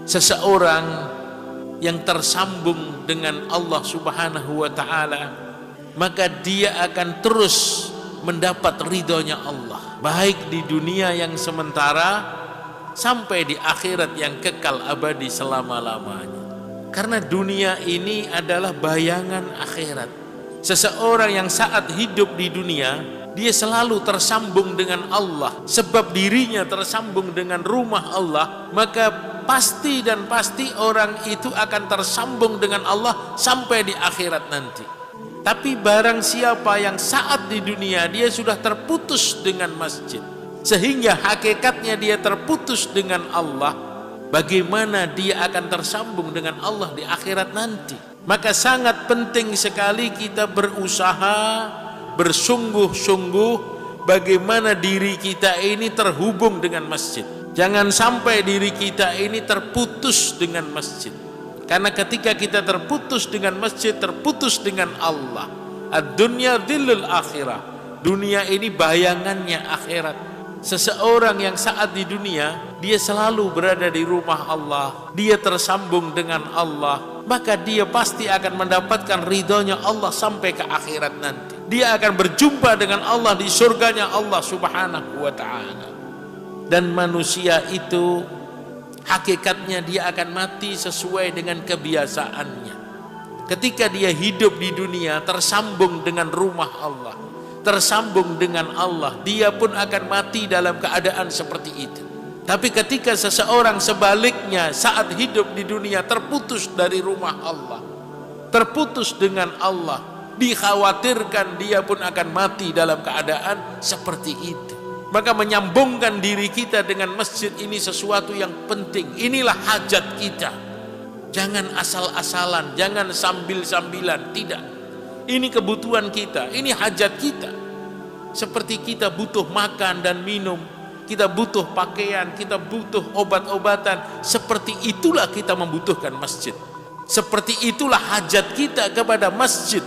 Seseorang yang tersambung dengan Allah Subhanahu wa ta'ala, maka dia akan terus mendapat ridhonya Allah, baik di dunia yang sementara sampai di akhirat yang kekal abadi selama-lamanya. Karena dunia ini adalah bayangan akhirat. Seseorang yang saat hidup di dunia, dia selalu tersambung dengan Allah, sebab dirinya tersambung dengan rumah Allah, maka pasti dan pasti orang itu akan tersambung dengan Allah sampai di akhirat nanti. Tapi barang siapa yang saat di dunia dia sudah terputus dengan masjid, sehingga hakikatnya dia terputus dengan Allah, bagaimana dia akan tersambung dengan Allah di akhirat nanti? Maka sangat penting sekali kita berusaha bersungguh-sungguh bagaimana diri kita ini terhubung dengan masjid. Jangan sampai diri kita ini terputus dengan masjid. Karena ketika kita terputus dengan masjid, terputus dengan Allah. Ad-dunya dhillul akhirah. Dunia ini bayangannya akhirat. Seseorang yang saat di dunia, dia selalu berada di rumah Allah, dia tersambung dengan Allah, maka dia pasti akan mendapatkan ridhonya Allah sampai ke akhirat nanti. Dia akan berjumpa dengan Allah di surganya Allah Subhanahu wa ta'ala. Dan manusia itu hakikatnya dia akan mati sesuai dengan kebiasaannya. Ketika dia hidup di dunia tersambung dengan rumah Allah, tersambung dengan Allah, dia pun akan mati dalam keadaan seperti itu. Tapi ketika seseorang sebaliknya saat hidup di dunia terputus dari rumah Allah, terputus dengan Allah, dikhawatirkan dia pun akan mati dalam keadaan seperti itu. Maka menyambungkan diri kita dengan masjid ini sesuatu yang penting. Inilah hajat kita. Jangan asal-asalan, jangan sambil-sambilan, tidak. Ini kebutuhan kita, ini hajat kita. Seperti kita butuh makan dan minum, kita butuh pakaian, kita butuh obat-obatan. Seperti itulah kita membutuhkan masjid. Seperti itulah hajat kita kepada masjid.